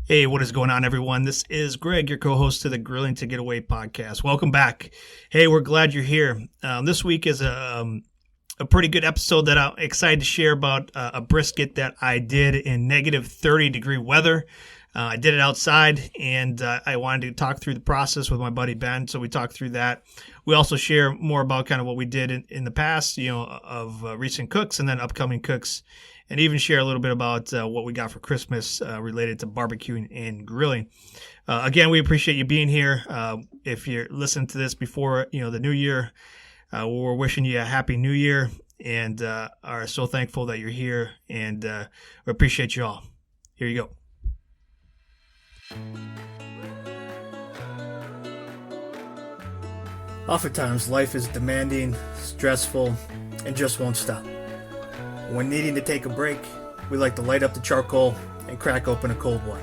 Hey, what is going on, everyone? This is Greg, your co-host to the Grilling to Get Away podcast. Welcome back. Hey, we're glad you're here. This week is a pretty good episode that I'm excited to share about a brisket that I did in negative 30-degree weather. I did it outside, and I wanted to talk through the process with my buddy Ben, so we talked through that. We also share more about kind of what we did in the past, of recent cooks and then upcoming cooks, and even share a little bit about what we got for Christmas related to barbecuing and grilling. Again, we appreciate you being here. If you're listening to this before the new year, we're wishing you a happy new year and are so thankful that you're here, and we appreciate you all. Here you go. Oftentimes, life is demanding, stressful, and just won't stop. When needing to take a break, we like to light up the charcoal and crack open a cold one.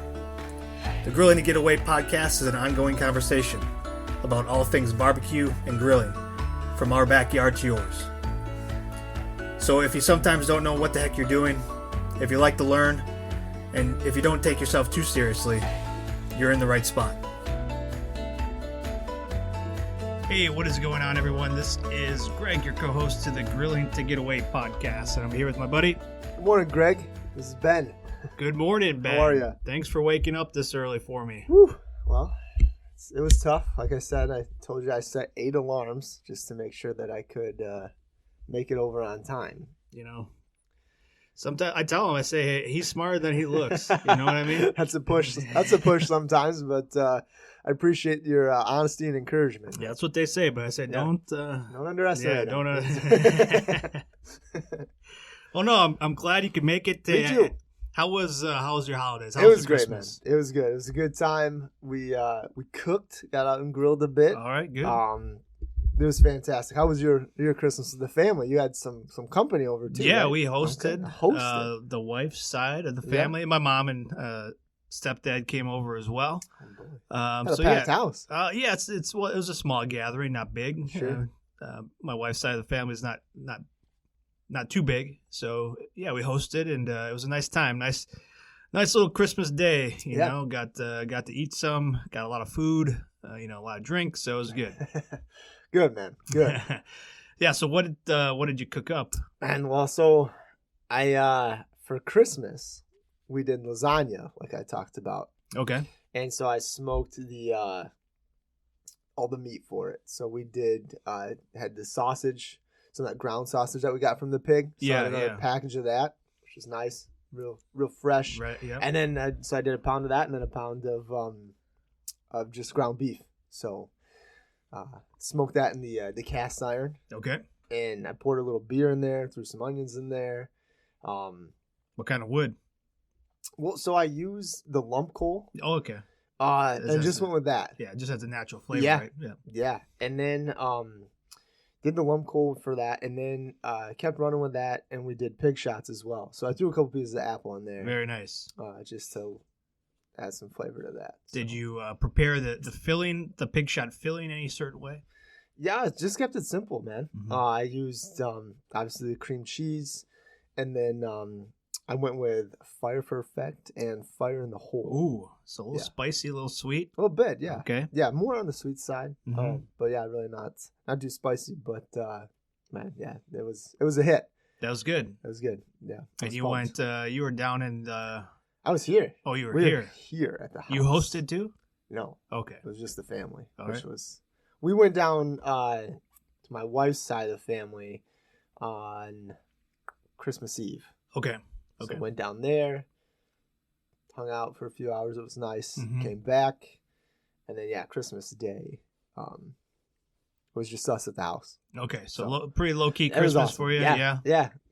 The Grilling to Get Away podcast is an ongoing conversation about all things barbecue and grilling, from our backyard to yours. So if you sometimes don't know what the heck you're doing, if you like to learn, and if you don't take yourself too seriously, you're in the right spot. Hey, what is going on, everyone? This is Greg, your co-host to the Grilling to Get Away podcast, and I'm here with my buddy. Good morning, Greg. This is Ben. Good morning, Ben. How are you? Thanks for waking up this early for me. Whew. Well, it was tough. Like I said, I told you I set 8 alarms just to make sure that I could make it over on time. Sometimes I tell him, I say, hey, he's smarter than he looks. You know what I mean? That's a push. That's a push sometimes, but I appreciate your honesty and encouragement. Yeah, that's what they say, but I said, don't underestimate. Yeah, don't. Well, no, I'm glad you could make it. Me too. How was your holidays? It was great, man. It was good. It was a good time. We cooked, got out and grilled a bit. All right, good. It was fantastic. How was your Christmas with the family? You had some company over too. Yeah, right? we hosted. Okay. The wife's side of the family. Yeah. My mom and stepdad came over as well. So packed house. Yeah, it was a small gathering, not big. Sure. My wife's side of the family is not too big, so yeah, we hosted, and it was a nice time. Nice little Christmas day. You know, got to eat some, got a lot of food. A lot of drinks, so it was good. Good, man. Good. Yeah. So what did you cook up? And well, so I for Christmas we did lasagna, like I talked about. Okay. And so I smoked all the meat for it. So we did had the sausage, some of that ground sausage that we got from the pig. So I had another package of that, which is nice, real fresh. Right. Yeah. And then so I did a pound of that, and then a pound of just ground beef. So smoked that in the cast iron. Okay. And I poured a little beer in there, threw some onions in there. What kind of wood? Well, so I used the lump coal. Oh, okay. And just went with that. Yeah, it just has a natural flavor, yeah. right? Yeah. And then did the lump coal for that, and then kept running with that, and we did pig shots as well. So I threw a couple pieces of apple in there. Very nice. Just to add some flavor to that. So. Did you prepare the filling, the pig shot filling, any certain way? Yeah, I just kept it simple, man. Mm-hmm. I used obviously the cream cheese, and then I went with Fire for Effect and Fire in the Hole. Ooh, so a little spicy, a little sweet. A little bit, yeah. Okay. Yeah, more on the sweet side. Mm-hmm. But yeah, really not too spicy. But man, yeah, it was a hit. That was good. It was good. Yeah. And you pumped. You were down in the. I was here. Oh, you were here. Here at the house. You hosted too? No. Okay. It was just the family. All which right. was. We went down to my wife's side of the family on Christmas Eve. Okay. So went down there, hung out for a few hours. It was nice. Mm-hmm. Came back, and then Christmas Day was just us at the house. Okay, so pretty low key Christmas awesome. for you. Yeah.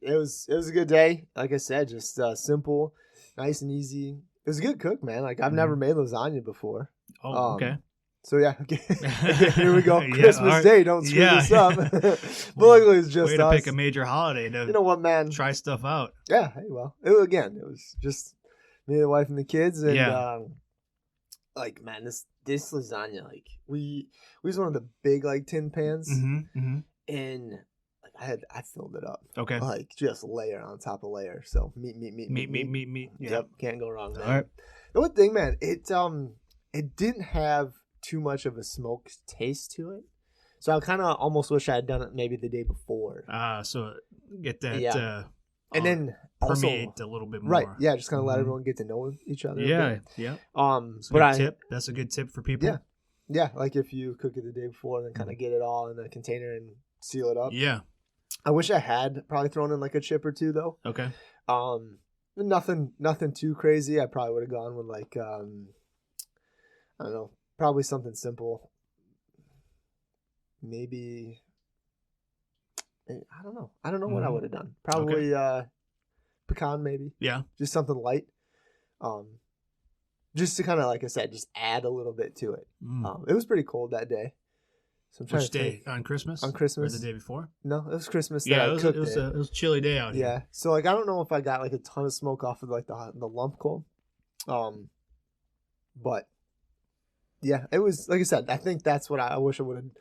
It was a good day. Like I said, just simple, nice and easy. It was a good cook, man. Like I've never made lasagna before. Oh, okay. So yeah, here we go. Yeah, Christmas Day, don't screw this up. But luckily it's just way to us. pick a major holiday to you know what, man? Try stuff out. Yeah, hey, well, it was just me, the wife, and the kids, and like, man, this lasagna, like we used one of the big like tin pans, and like I filled it up. Okay, like just layer on top of layer. So meat. Yep, can't go wrong. Man. All right. The one thing, man, it didn't have too much of a smoked taste to it. So I kind of almost wish I had done it maybe the day before. So get that and then permeate also, a little bit more. Right, yeah, just kind of let everyone get to know each other. Yeah. That's a good tip for people. Yeah, like if you cook it the day before and then kind of get it all in a container and seal it up. Yeah. I wish I had probably thrown in like a chip or two though. Okay. Nothing too crazy. I probably would have gone with like I don't know, probably something simple. Maybe I don't know what I would have done. Probably pecan maybe. Yeah. Just something light. Just to kind of, like I said, just add a little bit to it. It was pretty cold that day. So I'm trying Which to day? think. On Christmas? On Christmas. Or the day before? No, it was Christmas. Yeah, it was a chilly day out here. Yeah. So like I don't know if I got like a ton of smoke off of like the lump coal. But yeah, it was like I said, I think that's what I wish I would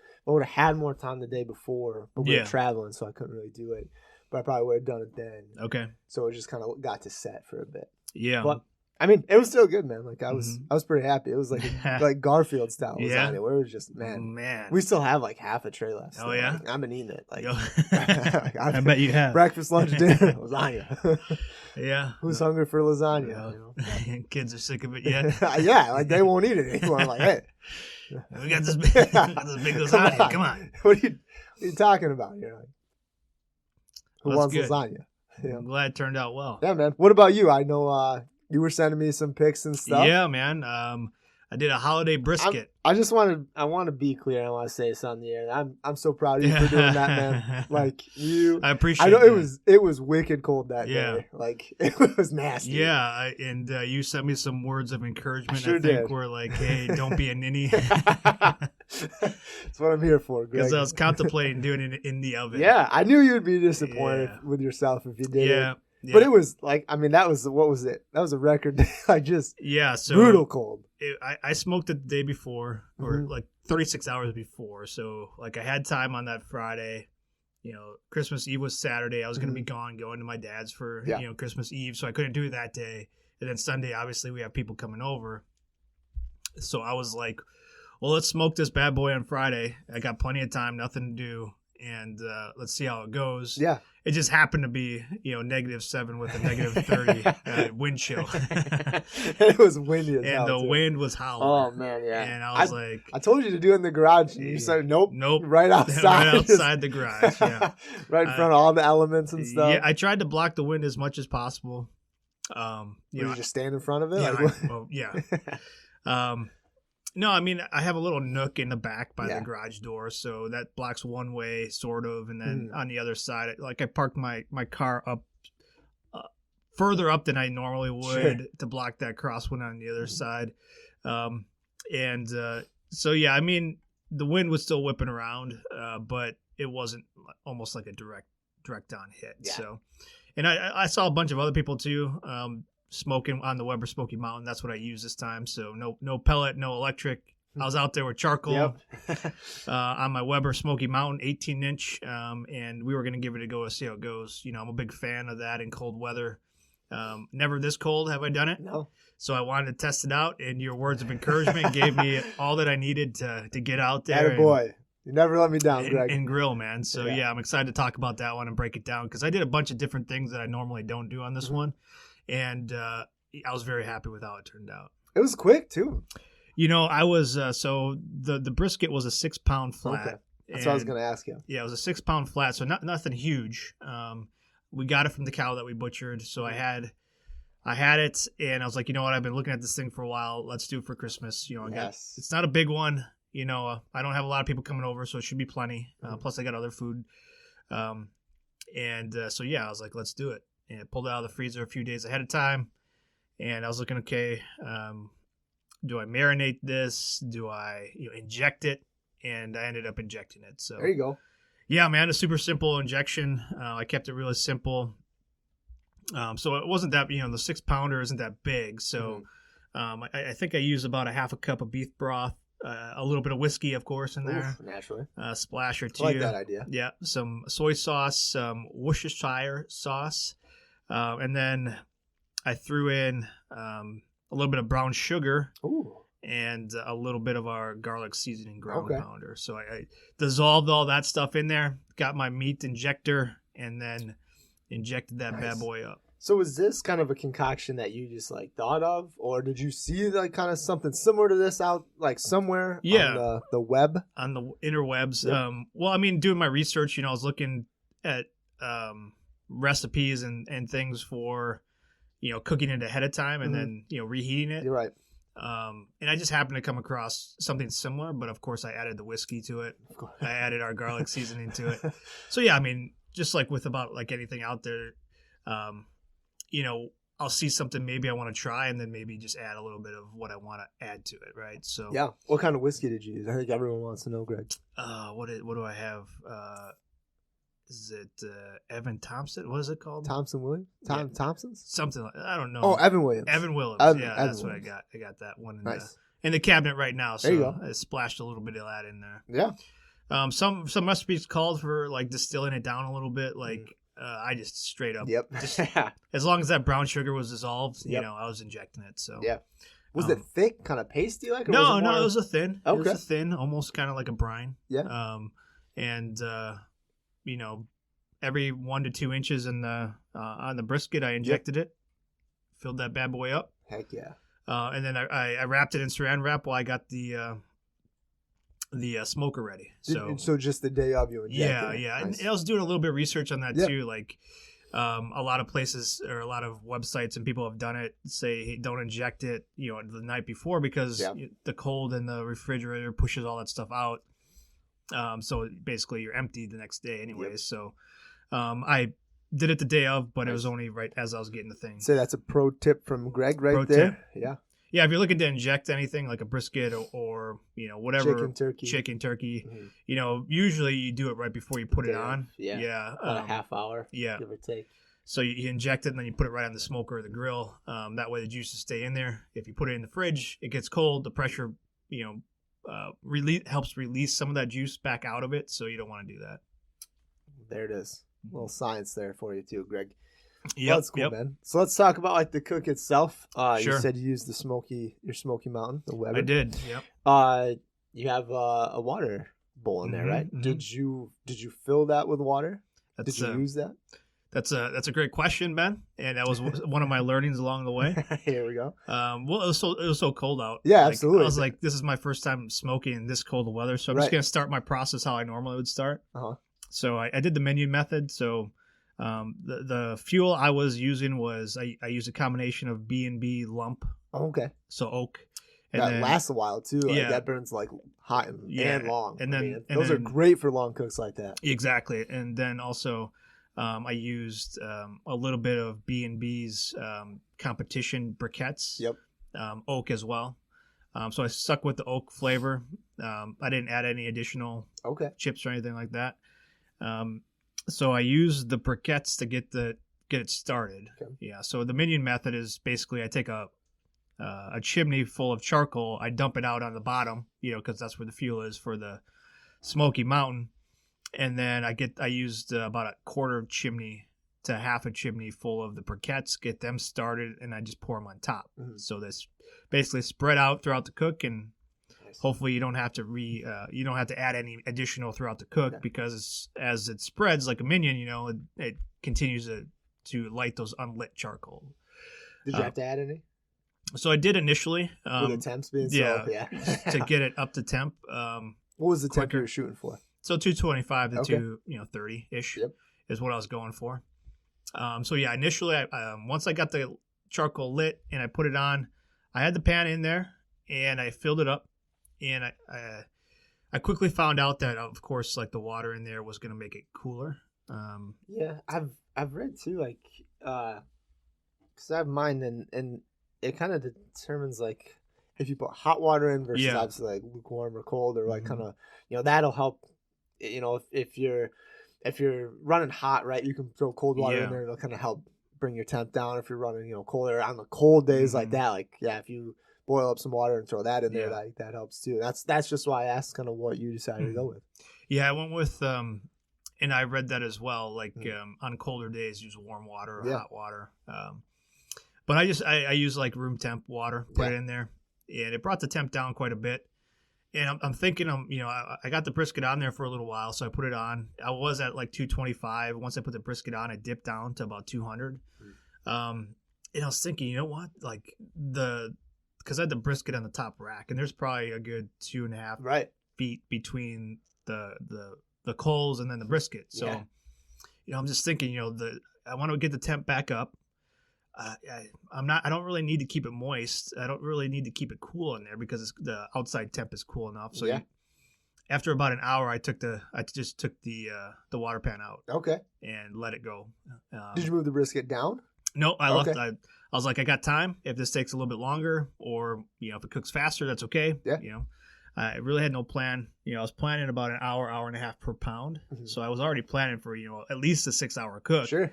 have had more time the day before, but we were traveling, so I couldn't really do it. But I probably would have done it then. Okay. So it just kind of got to set for a bit. Yeah. But I mean, it was still good, man. Like I was pretty happy. It was like like Garfield style lasagna, where it was just man. We still have like half a tray left. Oh yeah, like, I've been eating it. Like, I bet you have breakfast, lunch, dinner, lasagna. Yeah. Who's hungry for lasagna? You know? Kids are sick of it yet. Yeah, like they won't eat it anymore. I'm like, hey, we got this big lasagna. Come on. What are you talking about? You're like, who wants good. lasagna? Yeah. I'm glad it turned out well. Yeah, man. What about you? I know you were sending me some pics and stuff. Yeah, man. I did a holiday brisket. I want to be clear. I want to say this on the air. I'm so proud of you for doing that, man. Like you, I appreciate. I know it was wicked cold that day. Like it was nasty. Yeah, and you sent me some words of encouragement. I think were like, "Hey, don't be a ninny." That's what I'm here for, Greg. Because I was contemplating doing it in the oven. Yeah, I knew you'd be disappointed with yourself if you did it. Yeah. But it was like, I mean, what was it? That was a record. Like just so brutal cold. I smoked it the day before, or like 36 hours before. So like I had time on that Friday. You know, Christmas Eve was Saturday. I was going to be going to my dad's for Christmas Eve, so I couldn't do it that day. And then Sunday, obviously, we have people coming over. So I was like, well, let's smoke this bad boy on Friday. I got plenty of time, nothing to do. And let's see how it goes. Yeah. It just happened to be, -7 with a -30 wind chill. It was windy as hell. And the wind was howling. Oh, man, yeah. And I was like... I told you to do it in the garage. And you said, nope. Right outside. Right outside the garage, yeah. Right in front of all the elements and stuff. Yeah, I tried to block the wind as much as possible. You just stand in front of it? Yeah, no, I mean, I have a little nook in the back by the garage door, so that blocks one way, sort of, and then on the other side, like I parked my car up further up than I normally would to block that crosswind on the other side. So, yeah, I mean, the wind was still whipping around, but it wasn't almost like a direct on hit. Yeah. So, and I saw a bunch of other people too, smoking on the Weber Smokey Mountain. That's what I used this time. So no pellet, no electric. I was out there with charcoal on my Weber Smokey Mountain 18-inch, and we were going to give it a go to see how it goes. I'm a big fan of that in cold weather. Never this cold have I done it. No. So I wanted to test it out, and your words of encouragement gave me all that I needed to get out there. Attaboy. You never let me down, Greg. And grill, man. So, I'm excited to talk about that one and break it down because I did a bunch of different things that I normally don't do on this one. And I was very happy with how it turned out. It was quick, too. I was so the brisket was a 6-pound flat. Okay. That's what I was going to ask you. Yeah, it was a 6-pound flat, so nothing huge. We got it from the cow that we butchered, so I had it, and I was like, you know what? I've been looking at this thing for a while. Let's do it for Christmas. It's not a big one. I don't have a lot of people coming over, so it should be plenty. Plus, I got other food. So I was like, let's do it. And I pulled it out of the freezer a few days ahead of time. And I was looking, okay, do I marinate this? Do I inject it? And I ended up injecting it. So there you go. Yeah, man, a super simple injection. I kept it really simple. So it wasn't that, the 6-pounder isn't that big. So I think I used about a half a cup of beef broth. A little bit of whiskey, of course, in there. Oof, naturally. A splash or two. I like that idea. Yeah. Some soy sauce, some Worcestershire sauce. And then I threw in a little bit of brown sugar. Ooh. And a little bit of our garlic seasoning ground pounder. So I dissolved all that stuff in there, got my meat injector, and then injected that bad boy up. So was this kind of a concoction that you just like thought of, or did you see like kind of something similar to this out like somewhere on the web? On the interwebs. Yep. Well, I mean, doing my research, I was looking at recipes and things for, cooking it ahead of time and then, reheating it. You're right. And I just happened to come across something similar, but of course I added the whiskey to it. I added our garlic seasoning to it. So yeah, I mean, just like with about like anything out there, I'll see something maybe I want to try and then maybe just add a little bit of what I want to add to it, right? So yeah. What kind of whiskey did you use? I think everyone wants to know, Greg. What do I have? Is it Evan Thompson? What is it called? Thompson Williams? Thompson's? Something like I don't know. Oh, Evan Williams. Evan Williams. Evan That's Williams. What I got. I got that one Nice. In the cabinet right now. So there you go. I splashed a little bit of that in there. Yeah. Some recipes called for like distilling it down a little bit. Like I just straight up. Yep. As long as that brown sugar was dissolved, yep. I was injecting it. So yeah. Was it thick, kind of pasty like? Or no, was it more... it was a thin. Okay. It was a thin, almost kind of like a brine. Yeah. Every 1 to 2 inches on the brisket, I injected it, filled that bad boy up. Heck yeah. And then I wrapped it in saran wrap while I got the smoker ready. So just the day of you injected it. Yeah. Nice. And I was doing a little bit of research on that too. Like a lot of places or a lot of websites and people have done it say hey, don't inject it, the night before because the cold in the refrigerator pushes all that stuff out. So basically you're empty the next day anyways. Yep. So I did it the day of, but it was only right as I was getting the thing. So that's a pro tip from Greg right there. Tip. Yeah. Yeah, if you're looking to inject anything like a brisket or whatever chicken turkey, mm-hmm. Usually you do it right before you put it on. Yeah. About a half hour. Yeah. Give or take. So you inject it and then you put it right on the smoker or the grill. That way the juices stay in there. If you put it in the fridge, it gets cold. The pressure, helps release some of that juice back out of it. So you don't want to do that. There it is. A little science there for you too, Greg. Yeah, that's cool, man. So let's talk about like the cook itself. Sure. You said you used your Smokey Mountain, the Weber. I did. Yep. You have a water bowl in there, right? Mm-hmm. Did you fill that with water? Did you use that? That's a great question, Ben, and that was one of my learnings along the way. Here we go. Well, it was so cold out. Yeah, absolutely. I was like, this is my first time smoking in this cold of weather, so I'm just gonna start my process how I normally would start. So I did the menu method. So the fuel I was using was I used a combination of B&B lump. Okay. So oak. And that lasts a while too. Like that burns like hot and long. And then those are great for long cooks like that. Exactly. And then also I used a little bit of B&B's competition briquettes. Yep. Oak as well. So I stuck with the oak flavor. I didn't add any additional chips or anything like that. So I used the briquettes to get it started. Okay. Yeah. So the minion method is basically I take a chimney full of charcoal. I dump it out on the bottom, because that's where the fuel is for the Smokey Mountain. And then I used about a quarter chimney to half a chimney full of the briquettes, get them started, and I just pour them on top. Mm-hmm. So this basically spread out throughout the cook, and hopefully you don't have to add any additional throughout the cook because as it spreads like a minion, it continues to light those unlit charcoal. Did you have to add any? So I did initially. With the temps being to get it up to temp. What was the temp you were shooting for? So 225 to 230 ish is what I was going for. So yeah, initially, once I got the charcoal lit and I put it on, I had the pan in there and I filled it up, and I quickly found out that of course like the water in there was going to make it cooler. I've read too, like because I have mine and it kind of determines like if you put hot water in versus obviously like lukewarm or cold or like kind of that'll help. If you're running hot, right, you can throw cold water in there. It'll kind of help bring your temp down. If you're running, colder on the cold days like that, like if you boil up some water and throw that in there, like that helps too. That's just why I asked kind of what you decided to go with. Yeah, I went with and I read that as well. Like on colder days, use warm water or hot water. But I use like room temp water, put it in there, and it brought the temp down quite a bit. And I'm thinking, I got the brisket on there for a little while, so I put it on. I was at like 225. Once I put the brisket on, I dipped down to about 200. And I was thinking, you know what? Like because I had the brisket on the top rack, and there's probably a good 2.5 feet between the coals and then the brisket. So, I'm just thinking, I want to get the temp back up. I don't really need to keep it moist. I don't really need to keep it cool in there because the outside temp is cool enough. So after about an hour, I just took the water pan out. Okay. And let it go. Did you move the brisket down? No, I left. I was like, I got time. If this takes a little bit longer, or if it cooks faster, that's okay. Yeah. I really had no plan. I was planning about an hour and a half per pound. Mm-hmm. So I was already planning for at least a 6-hour cook. Sure.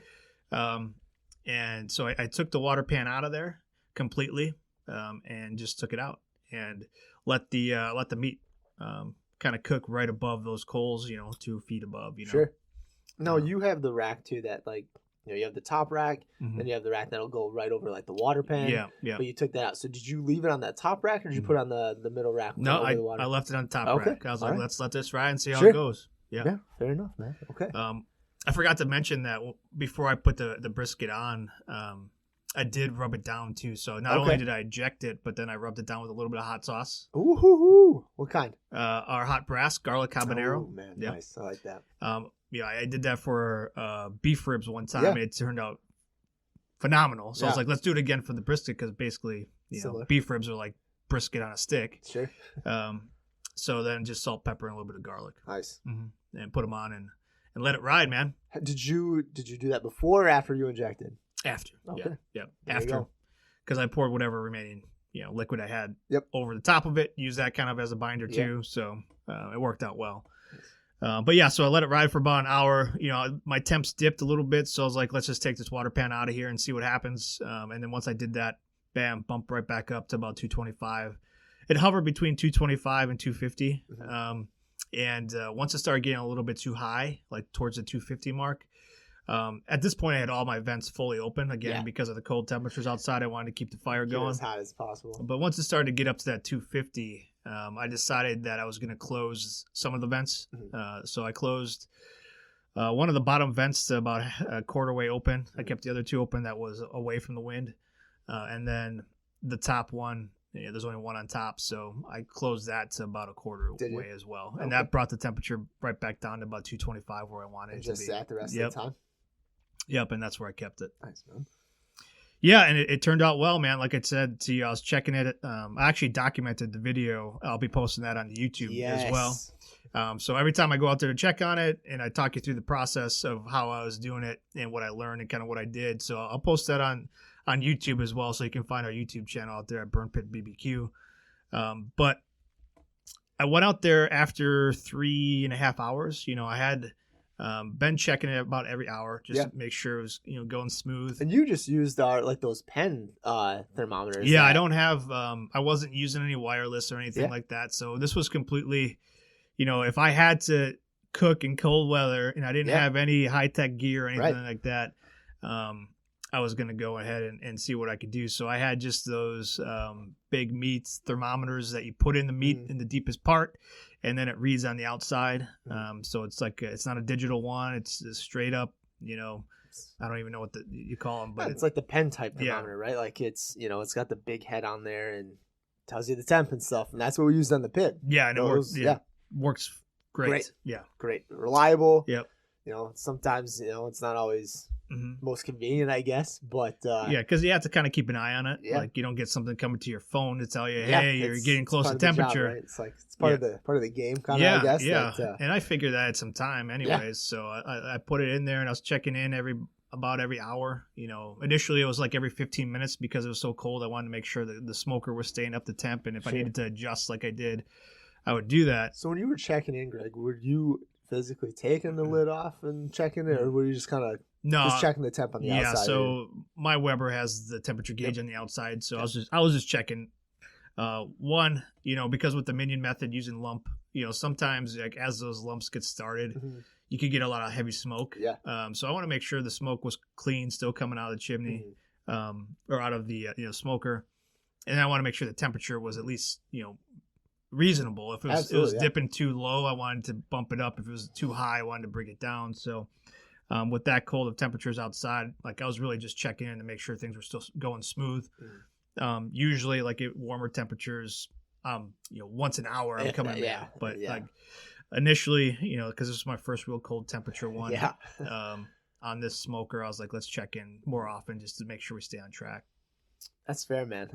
And so I took the water pan out of there completely, and just took it out and let the meat kind of cook right above those coals. 2 feet above. Sure. No, you have the rack too that like. You have the top rack, then you have the rack that'll go right over like the water pan. Yeah. But you took that out. So did you leave it on that top rack, or did you put it on the middle rack? No, I left it on the top rack. I was like, let's let this ride and see how it goes. Yeah, fair enough, man. Okay. I forgot to mention that before I put the brisket on, I did rub it down too. So not only did I eject it, but then I rubbed it down with a little bit of hot sauce. Ooh, what kind? Our hot brass garlic habanero. Oh man, nice. I like that. I did that for beef ribs one time. And it turned out phenomenal. So I was like, let's do it again for the brisket because basically, beef ribs are like brisket on a stick. Sure. So then just salt, pepper, and a little bit of garlic. Nice. Mm-hmm. And put them on and let it ride, man. Did you do that before or after you injected? After. Okay. Yeah. After. Because I poured whatever remaining liquid I had over the top of it. Use that kind of as a binder too. So it worked out well. But yeah, so I let it ride for about an hour. My temps dipped a little bit, so I was like, let's just take this water pan out of here and see what happens. And then once I did that, bam, bumped right back up to about 225. It hovered between 225 and 250. And once it started getting a little bit too high, like towards the 250 mark, at this point I had all my vents fully open again because of the cold temperatures outside. I wanted to keep the fire going as hot as possible. But once it started to get up to that 250, I decided that I was going to close some of the vents. So I closed one of the bottom vents to about a quarter way open. I kept the other 2 open that was away from the wind. And then the top one, there's only one on top. So I closed that to about a quarter way as well. And that brought the temperature right back down to about 225 where I wanted it to be. Just sat the rest of the time? Yep, and that's where I kept it. Nice, man. Yeah, and it turned out well, man. Like I said to you, I was checking it. I actually documented the video. I'll be posting that on the YouTube as well. So every time I go out there to check on it, and I talk you through the process of how I was doing it and what I learned and kind of what I did. So I'll post that on YouTube as well, so you can find our YouTube channel out there at Burn Pit BBQ. But I went out there after 3.5 hours. I had been checking it about every hour just to make sure it was going smooth. And you just used our those pen thermometers. I don't have I wasn't using any wireless or anything like that. So this was completely, if I had to cook in cold weather and I didn't have any high-tech gear or anything like that, I was going to go ahead and see what I could do. So I had just those big meat thermometers that you put in the meat in the deepest part, and then it reads on the outside. So it's like it's not a digital one. It's straight up, I don't even know what you call them. But it's like the pen type thermometer, right? Like it's, it's got the big head on there and tells you the temp and stuff. And that's what we used on the pit. Yeah, and it works. Works great. Yeah. Great. Reliable. Yep. Sometimes, it's not always most convenient, I guess, but because you have to kind of keep an eye on it. Like you don't get something coming to your phone to tell you, hey, you're getting close to temperature. Job, right? It's like it's part of the game, kind of. I guess. Yeah. And I figured that had some time, anyways. So I put it in there, and I was checking in about every hour. Initially it was like every 15 minutes because it was so cold. I wanted to make sure that the smoker was staying up to temp, and if I needed to adjust like I did, I would do that. So when you were checking in, Greg, were you physically taking the lid off and checking it, or were you just kind of just checking the temp on the outside? Yeah, so my Weber has the temperature gauge on the outside, so I was just checking. One, because with the minion method using lump, sometimes like as those lumps get started, you could get a lot of heavy smoke. So I want to make sure the smoke was clean, still coming out of the chimney. or out of the smoker, and I want to make sure the temperature was at least reasonable. If it was dipping too low, I wanted to bump it up. If it was too high, I wanted to bring it down. So with that cold of temperatures outside, like I was really just checking in to make sure things were still going smooth. Usually like at warmer temperatures, once an hour I'm coming in, but like initially, because this was my first real cold temperature one on this smoker, I was like, let's check in more often just to make sure we stay on track. That's fair, man.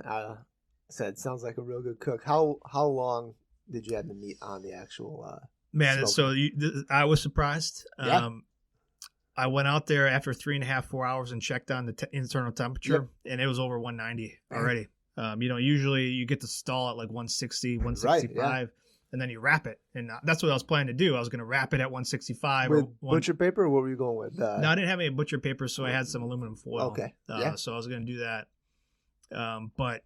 Said sounds like a real good cook. How long did you have the meat on the actual man? smoker? So I was surprised. I went out there after 3.5-4 hours and checked on the internal temperature, and it was over 190 already. Usually you get to stall at like 160, 165, and then you wrap it. And that's what I was planning to do. I was going to wrap it at 165. With butcher paper, or what were you going with? No, I didn't have any butcher paper, so I had some aluminum foil. Okay. So I was going to do that. But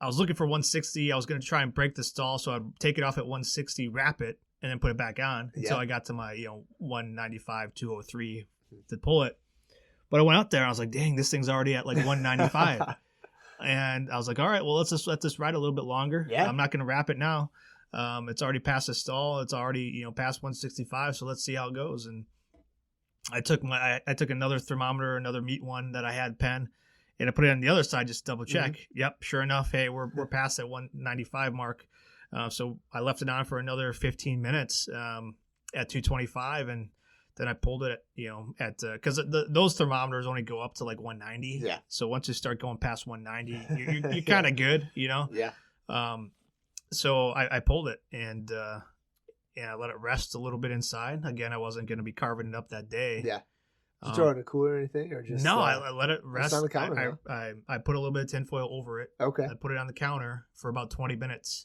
I was looking for 160. I was going to try and break the stall, so I'd take it off at 160, wrap it, and then put it back on until I got to my 195, 203 to pull it. But I went out there and I was like, dang, this thing's already at like 195. And I was like, all right, well, let's just let this ride a little bit longer. I'm not going to wrap it now. It's already past the stall. It's already past 165. So let's see how it goes. And I took another thermometer, another meat one that I had pen, and I put it on the other side just to double check. Yep, sure enough, hey, we're past that 195 mark. So I left it on for another 15 minutes at 225, and then I pulled it at because those thermometers only go up to like 190. Yeah. So once you start going past 190, you're kind of good, Yeah. So I pulled it and I let it rest a little bit inside. Again, I wasn't going to be carving it up that day. Yeah. Did you throw it in a cooler or anything, or just no? I let it rest on the counter. I put a little bit of tinfoil over it. Okay. I put it on the counter for about 20 minutes.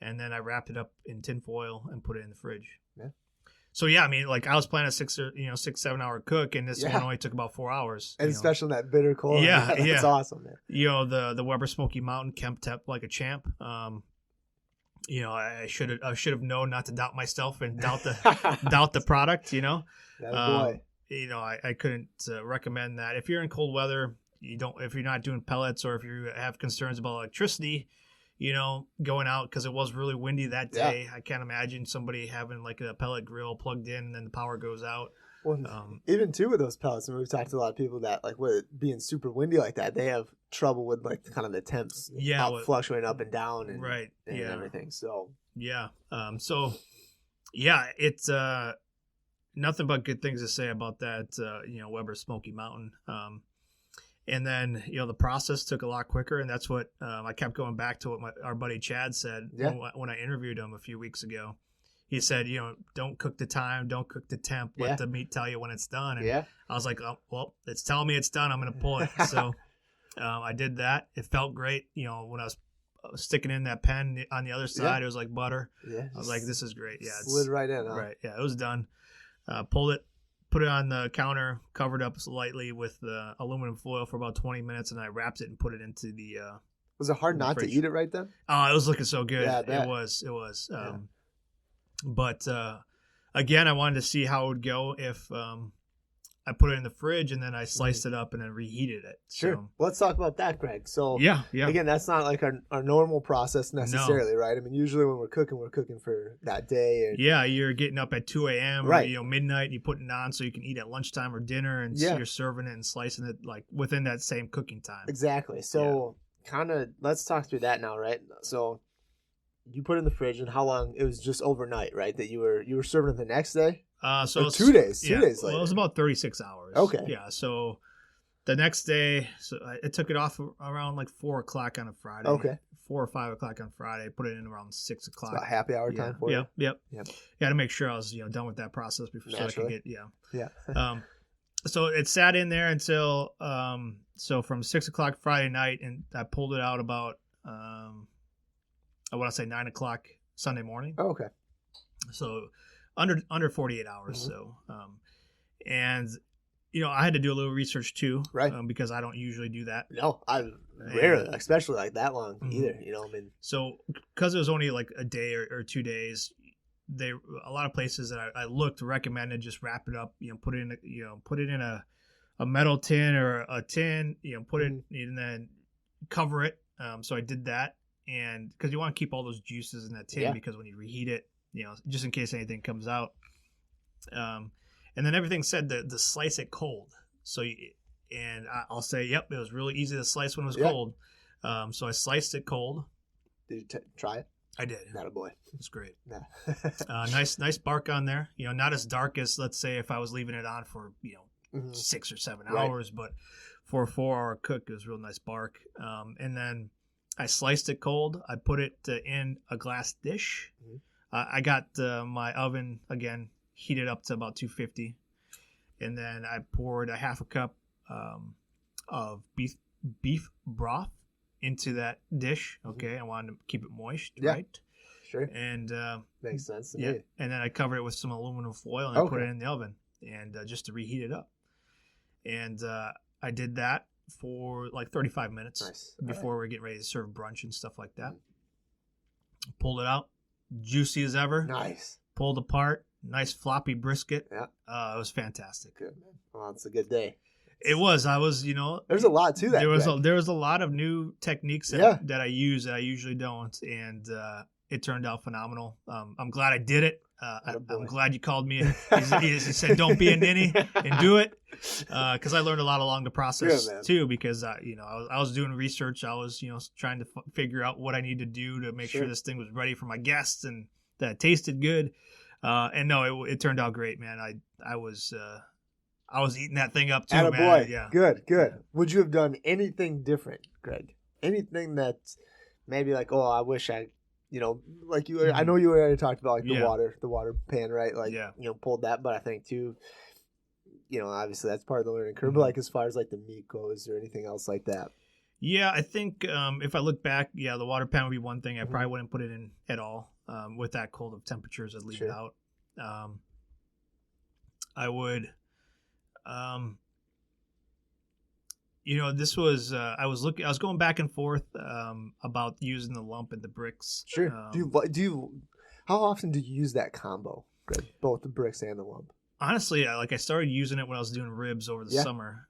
And then I wrapped it up in tinfoil and put it in the fridge. Yeah. So I mean, like I was planning a 6-7 hour cook, and this one only took about 4 hours. And especially in that bitter cold. Yeah, that's awesome, man. The Weber Smoky Mountain kept like a champ. I should have known not to doubt myself and doubt the product. Boy. I couldn't recommend that. If you're in cold weather, if you're not doing pellets, or if you have concerns about electricity, going out, because it was really windy that day. Yeah. I can't imagine somebody having like a pellet grill plugged in and then the power goes out. Well, even too with those pellets, and we've talked to a lot of people that like with it being super windy like that, they have trouble with like kind of the temps fluctuating up and down and everything. So it's nothing but good things to say about that. Weber Smoky Mountain. And then, the process took a lot quicker, and that's what I kept going back to what our buddy Chad said when I interviewed him a few weeks ago. He said, don't cook the time, don't cook the temp, let the meat tell you when it's done. And I was like, oh, well, it's telling me it's done, I'm going to pull it. So I did that. It felt great. When I was sticking in that pen on the other side, it was like butter. Yeah, I was like, this is great. Yeah, slid right in. Huh? Right. Yeah, it was done. Pulled it. Put it on the counter, covered up lightly with aluminum foil for about 20 minutes, and I wrapped it and put it into the Was it hard not fridge. To eat it right then? Oh, it was looking so good. Yeah, it was. Yeah. But again, I wanted to see how it would go if I put it in the fridge and then I sliced it up and then reheated it. Sure. So, let's talk about that, Greg. So again, that's not like our normal process necessarily, right? I mean, usually when we're cooking for that day. You're getting up at 2 a.m. or midnight, and you put it on so you can eat at lunchtime or dinner, and you're serving it and slicing it like within that same cooking time. Exactly. So kind of let's talk through that now, right? So you put it in the fridge, and how long? It was just overnight, right? That you were serving it the next day. So 2 days. 2 days later. Well, it was about 36 hours. Okay. Yeah. So the next day, I took it off around like 4 o'clock on a Friday. Okay. 4 or 5 o'clock on Friday. Put it in around 6 o'clock. It's about happy hour time for you. Yep. Got to make sure I was done with that process before so I could get So it sat in there until so from 6 o'clock Friday night, and I pulled it out about I want to say 9 o'clock Sunday morning. Oh, okay. So under 48 hours. So, and I had to do a little research too, right? Because I don't usually do that. No, I rarely, especially like that long either. I mean, so because it was only like a day or 2 days, a lot of places that I looked recommended just wrap it up, put it in a metal tin or a tin, put it and then cover it. So I did that, and because you want to keep all those juices in that tin because when you reheat it, just in case anything comes out. And then everything said to slice it cold. So I'll say, yep, it was really easy to slice when it was cold. So I sliced it cold. Did you try it? I did. Not a boy. It's great. Nah. Nice bark on there. Not as dark as, let's say, if I was leaving it on for 6 or 7 hours, but for a 4-hour cook, it was real nice bark. And then I sliced it cold. I put it in a glass dish. I got my oven again heated up to about 250, and then I poured a half a cup of beef broth into that dish. Okay, I wanted to keep it moist, right? Sure. And makes sense to me. And then I covered it with some aluminum foil and I put it in the oven and just to reheat it up. And I did that for like 35 minutes before we're getting ready to serve brunch and stuff like that. Pulled it out, juicy as ever. Nice. Pulled apart, nice floppy brisket. Yeah. It was fantastic. Good, man. Well, it's a good day. It was. I was, There's a lot to that. There was a lot of new techniques that I use that I usually don't, and it turned out phenomenal. I'm glad I did it. I'm glad you called me. He said, "Don't be a ninny and do it," because I learned a lot along the process too. Because I was doing research. I was trying to figure out what I need to do to make sure this thing was ready for my guests and that it tasted good. And no, it turned out great, man. I was eating that thing up too, man. Boy. Yeah. Good. Would you have done anything different, Greg? Anything that maybe like, oh, I wish I, like you. I know you already talked about like the water pan, right? Like, pulled that, but I think too, obviously that's part of the learning curve. But like as far as like the meat goes or anything else like that. Yeah, I think if I look back, the water pan would be one thing. I probably wouldn't put it in at all. With that cold of temperatures, I'd leave it out. I would. This was I was going back and forth about using the lump and the bricks. Sure. How often do you use that combo, Greg? Both the bricks and the lump? Honestly, I started using it when I was doing ribs over the summer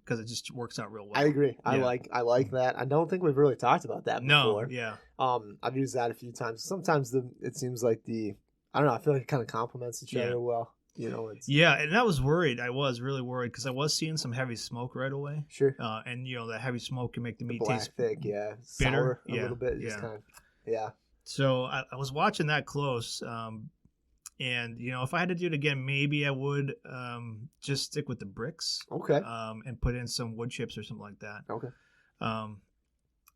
because it just works out real well. I agree. I like that. I don't think we've really talked about that before. No, yeah. I've used that a few times. Sometimes it seems like I don't know. I feel like it kind of complements each other well. And I was worried. I was really worried because I was seeing some heavy smoke right away. Sure. And that heavy smoke can make the meat taste thick, bitter, sour a little bit. Just kind of, So I was watching that close. And if I had to do it again, maybe I would just stick with the bricks. Okay. And put in some wood chips or something like that. Okay.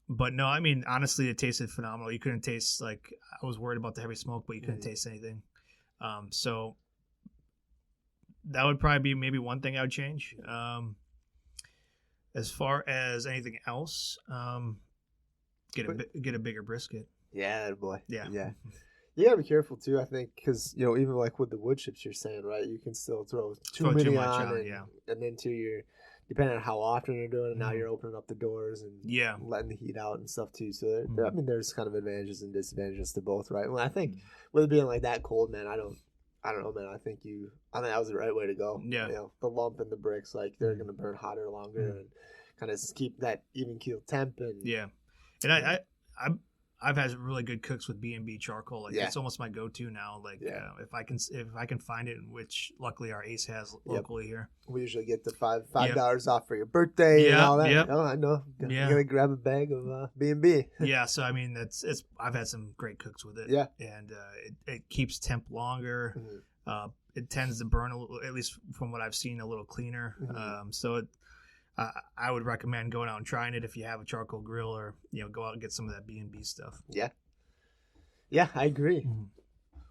But no, I mean honestly, it tasted phenomenal. You couldn't taste I was worried about the heavy smoke, but you couldn't taste anything. So that would probably be maybe one thing I would change. As far as anything else, get a bigger brisket. Yeah, boy. Yeah. You gotta be careful too, I think, because even like with the wood chips you're saying, right? You can still throw too much on, and then too depending on how often you're doing it, now you're opening up the doors and letting the heat out and stuff too. So there's kind of advantages and disadvantages to both, right? Well, I think with it being like that cold, man, I don't know, man. I think that was the right way to go. Yeah. The lump and the bricks, like they're gonna burn hotter longer and kind of keep that even keel temp and and I've had really good cooks with B&B charcoal. It's almost my go-to now. If I can find it, which luckily our Ace has locally here. We usually get the $5 off for your birthday and all that. Yep. Oh, I know. You gotta grab a bag of B&B. Yeah, so I mean I've had some great cooks with it. Yeah, and it keeps temp longer. It tends to burn a little, at least from what I've seen, a little cleaner. So I would recommend going out and trying it if you have a charcoal grill, or go out and get some of that B&B stuff. Yeah, I agree.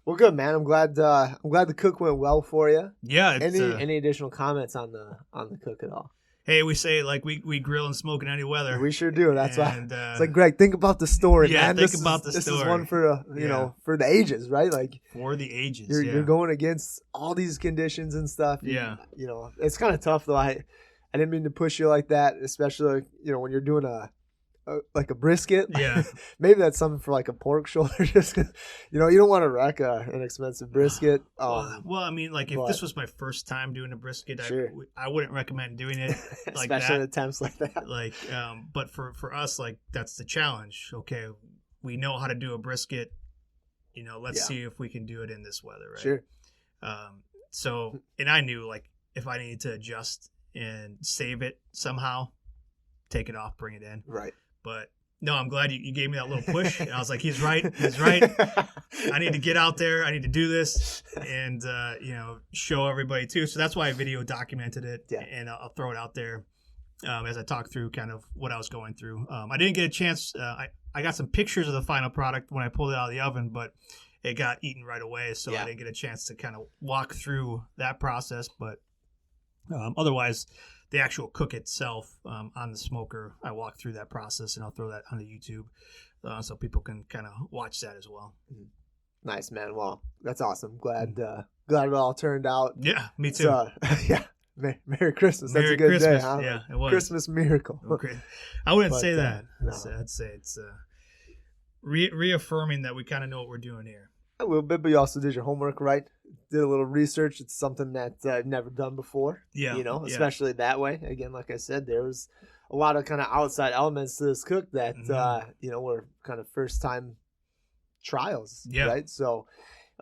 Well, good, man. I'm glad the cook went well for you. Yeah. Any additional comments on the cook at all? Hey, we say we grill and smoke in any weather. We sure do. That's why it's like, Greg, think about the story, man. Think about the story. This is one for for the ages, right? Like for the ages. You're going against all these conditions and stuff. Yeah. It's kind of tough though. I didn't mean to push you like that, especially when you're doing a like a brisket. Yeah. Maybe that's something for like a pork shoulder. Just you don't want to wreck an expensive brisket. Well, I mean, like if this was my first time doing a brisket, sure. I wouldn't recommend doing it like especially that. attempts like that. Like, but for us, like that's the challenge. Okay, we know how to do a brisket. Let's see if we can do it in this weather, right? Sure. So, and I knew like if I needed to adjust and save it somehow, take it off, bring it in. Right. But no, I'm glad you gave me that little push. And I was like, he's right. I need to get out there. I need to do this and, show everybody too. So that's why I video documented it. Yeah. And I'll throw it out there as I talk through kind of what I was going through. I didn't get a chance. I got some pictures of the final product when I pulled it out of the oven, but it got eaten right away. So I didn't get a chance to kind of walk through that process. But otherwise, the actual cook itself on the smoker, I walk through that process, and I'll throw that on the YouTube so people can kind of watch that as well. Nice, man. Well, that's awesome. Glad it all turned out. Yeah, me too. So, yeah. Merry Christmas. That's Merry a good Christmas. day, huh? Yeah, it was. Christmas miracle. Okay. I wouldn't say that. No. I'd say it's reaffirming that we kind of know what we're doing here. A little bit, but you also did your homework, right? Did a little research. It's something that I've never done before. Yeah. Especially that way. Again, like I said, there was a lot of kind of outside elements to this cook that, were kind of first time trials. Yeah. Right. So,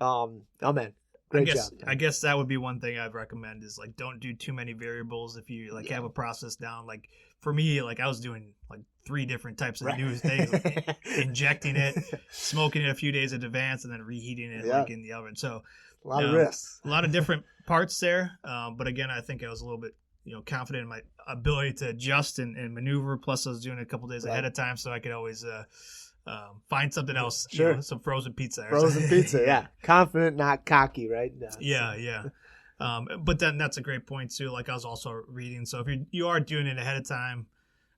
man, great job. I guess that would be one thing I'd recommend is like, don't do too many variables. If you have a process down, like for me, like I was doing like 3 different types of new things, like injecting it, smoking it a few days in advance, and then reheating it like in the oven. So a lot of risks, a lot of different parts there. But again, I think I was a little bit, confident in my ability to adjust and maneuver. Plus I was doing it a couple days ahead of time, so I could always, find something else. Sure. Some frozen pizza. Frozen pizza, yeah. Confident, not cocky, right? No, yeah. But then that's a great point too. Like I was also reading. So if you are doing it ahead of time,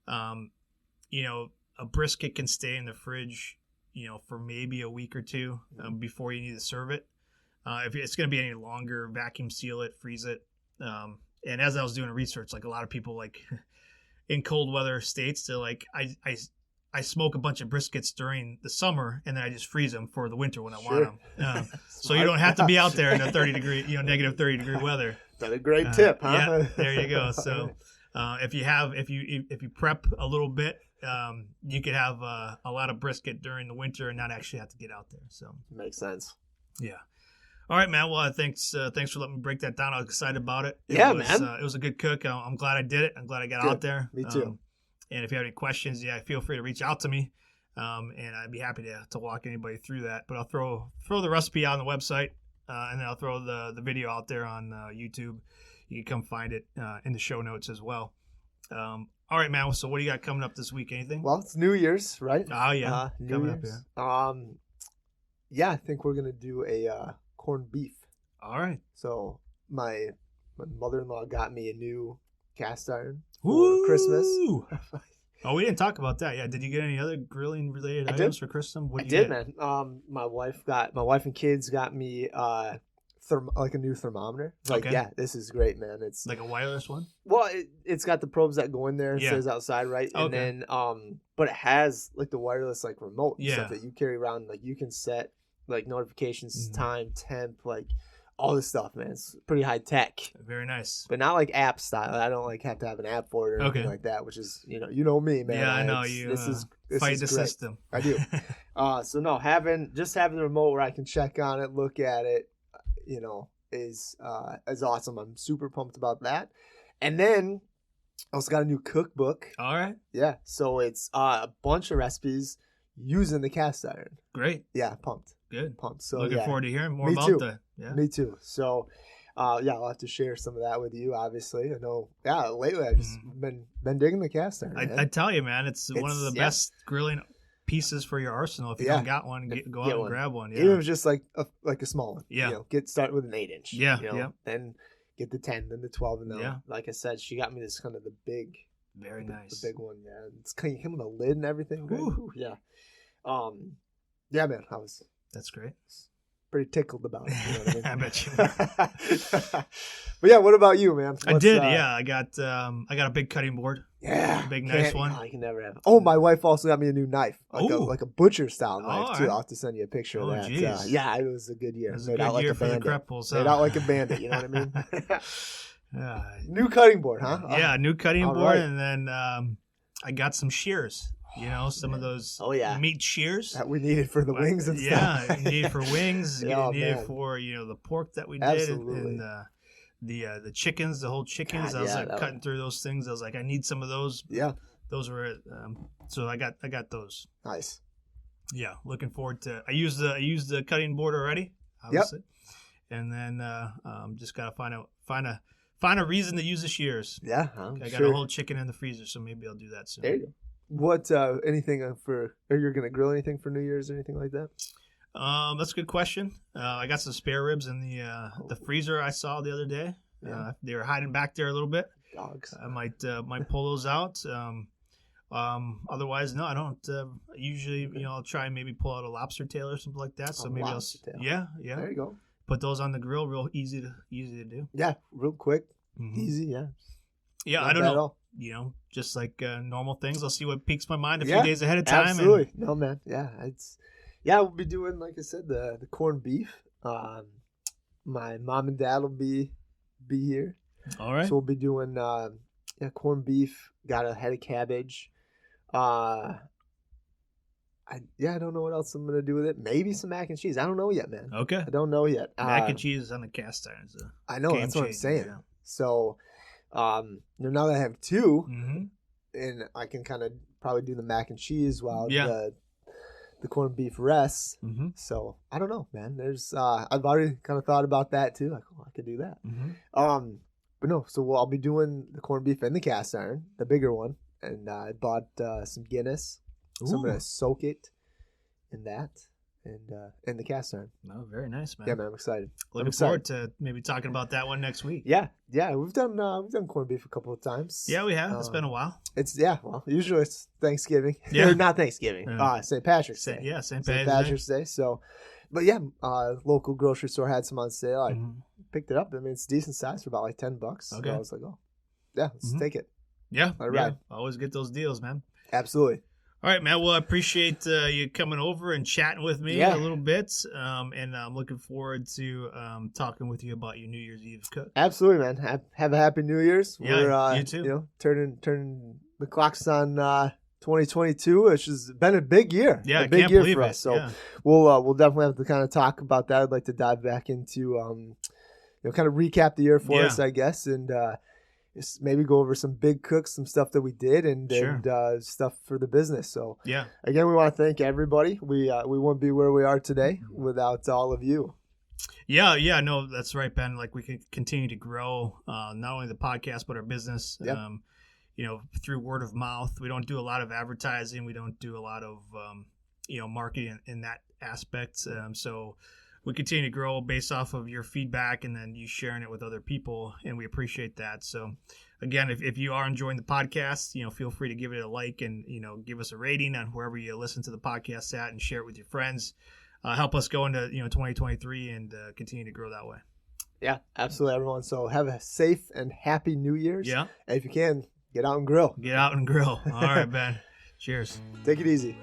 a brisket can stay in the fridge, for maybe a week or two before you need to serve it. If it's going to be any longer, vacuum seal it, freeze it. And as I was doing research, like a lot of people like in cold weather states, they're like, I smoke a bunch of briskets during the summer and then I just freeze them for the winter when I want them. So you don't have to be out there in a negative 30 degree weather. That's a great tip, huh? Yeah, there you go. So if you prep a little bit, you could have a lot of brisket during the winter and not actually have to get out there. So makes sense. Yeah. All right, man. Well, thanks for letting me break that down. I was excited about it. Man. It was a good cook. I'm glad I did it. I'm glad I got out there. Me too. And if you have any questions, feel free to reach out to me, and I'd be happy to walk anybody through that. But I'll throw the recipe out on the website, and then I'll throw the video out there on YouTube. You can come find it in the show notes as well. All right, man. So what do you got coming up this week? Anything? Well, it's New Year's, right? Oh yeah, coming up here. I think we're gonna do a corned beef. All right. So my mother-in-law got me a new cast iron for Christmas. Oh, we didn't talk about that. Yeah, did you get any other grilling related items for Christmas? I did, man. My wife and kids got me like a new thermometer. Like, this is great, man. It's like a wireless one. Well, it's got the probes that go in there. It says outside, right? And then but it has like the wireless like remote stuff that you carry around. Like you can set like notifications, time, temp, like all this stuff, man. It's pretty high tech. Very nice. But not like app style. I don't like have to have an app for it or anything like that, which is, you know me, man. Yeah, I know you. This is fight the great system. I do. So no, having the remote where I can check on it, look at it, is awesome. I'm super pumped about that. And then I also got a new cookbook. All right. Yeah. So it's a bunch of recipes using the cast iron. Great. Yeah, pumped. Good. Pumped. So looking forward to hearing more me about too. that. Yeah. Me too. So I'll have to share some of that with you, obviously. I know lately I've just been digging the cast iron. I tell you, man, it's one of the best grilling pieces for your arsenal. If you don't got one, go out and grab one. Yeah. Even if it's just like a small one. Yeah. Get started with an 8-inch. Yeah. Then get the 10, then the 12, and then like I said, she got me this kind of the big. Very nice. The big one, yeah. It's kind of came with a lid and everything. Right? Yeah. Yeah, man. That's great. Pretty tickled about it. You know what I mean? I bet you. But yeah, what about you, man? I did. I got a big cutting board. Yeah. Big nice one. I can never have. Oh, my wife also got me a new knife, like a butcher style knife too. Right. I'll have to send you a picture of that. Geez. Yeah, it was a good year. It was a good year for the Kreples. Made out like a bandit. You know what I mean? Yeah. New cutting board, huh? Yeah, new cutting board, right. and then I got some shears. Some of those meat shears that we needed for the wings and stuff. Yeah, needed for wings. Needed for the pork that we did. Absolutely. And the chickens, the whole chickens. I was cutting through those things. I was like, I need some of those. Yeah, those were so I got those. Nice. Yeah, looking forward to. I used the cutting board already, obviously, and then just gotta find a reason to use the shears. Yeah, I got a whole chicken in the freezer, so maybe I'll do that soon. There you go. What anything for? Are you gonna grill anything for New Year's or anything like that? That's a good question. I got some spare ribs in the freezer I saw the other day. Yeah. They were hiding back there a little bit. Dogs. I might pull those out. Otherwise, no, I don't. Usually, I'll try and maybe pull out a lobster tail or something like that. So maybe I'll. Tail. Yeah. There you go. Put those on the grill, real easy to do. Yeah, real quick, easy. Yeah. Yeah, Not I don't bad at know. all. Just like normal things. I'll see what piques my mind a few days ahead of time. Absolutely. No, man. Yeah, we'll be doing, like I said, the corned beef. My mom and dad will be here. All right. So we'll be doing corned beef. Got a head of cabbage. I don't know what else I'm gonna do with it. Maybe some mac and cheese. I don't know yet, man. Okay. I don't know yet. Mac and cheese on the cast iron. I know. That's what I'm saying. Yeah. So, now that I have two, mm-hmm. and I can kind of probably do the mac and cheese while the corned beef rests. Mm-hmm. So I don't know, man. There's I've already kind of thought about that too. Like, I could do that. Mm-hmm. But no. So I'll be doing the corned beef in the cast iron, the bigger one, and I bought some Guinness. So I'm gonna soak it in that and in the cast iron. Oh, very nice, man. Yeah, man. I'm excited. Looking forward to maybe talking about that one next week. Yeah. We've done corned beef a couple of times. Yeah, we have. It's been a while. Well, usually it's Thanksgiving. Yeah, or not Thanksgiving. St. Patrick's Day. Yeah, St. Patrick's Day. So, but yeah, local grocery store had some on sale. I picked it up. I mean, it's decent size for about like $10. Okay. So I was like, oh, yeah, let's take it. Yeah, all right. Always get those deals, man. Absolutely. All right, man. Well, I appreciate you coming over and chatting with me a little bit, and I'm looking forward to talking with you about your New Year's Eve cook. Absolutely, man. Have a happy New Year's. Yeah, you too. Turning the clocks on 2022, which has been a big year. Yeah, a big can't year believe for it. us. So yeah. we'll definitely have to kind of talk about that. I'd like to dive back into kind of recap the year for us, I guess, and just maybe go over some big cooks, some stuff that we did, and stuff for the business. So again, we want to thank everybody. We wouldn't be where we are today without all of you. Yeah, no, that's right, Ben. Like, we can continue to grow not only the podcast but our business. Through word of mouth. We don't do a lot of advertising. We don't do a lot of marketing in that aspect. So we continue to grow based off of your feedback and then you sharing it with other people, and we appreciate that. So again, if you are enjoying the podcast, feel free to give it a like and give us a rating on wherever you listen to the podcast at, and share it with your friends. Help us go into 2023 and continue to grow that way. Yeah, absolutely, everyone. So have a safe and happy New Year's. Yeah, and if you can, get out and grill. All right, Ben. Cheers. Take it easy.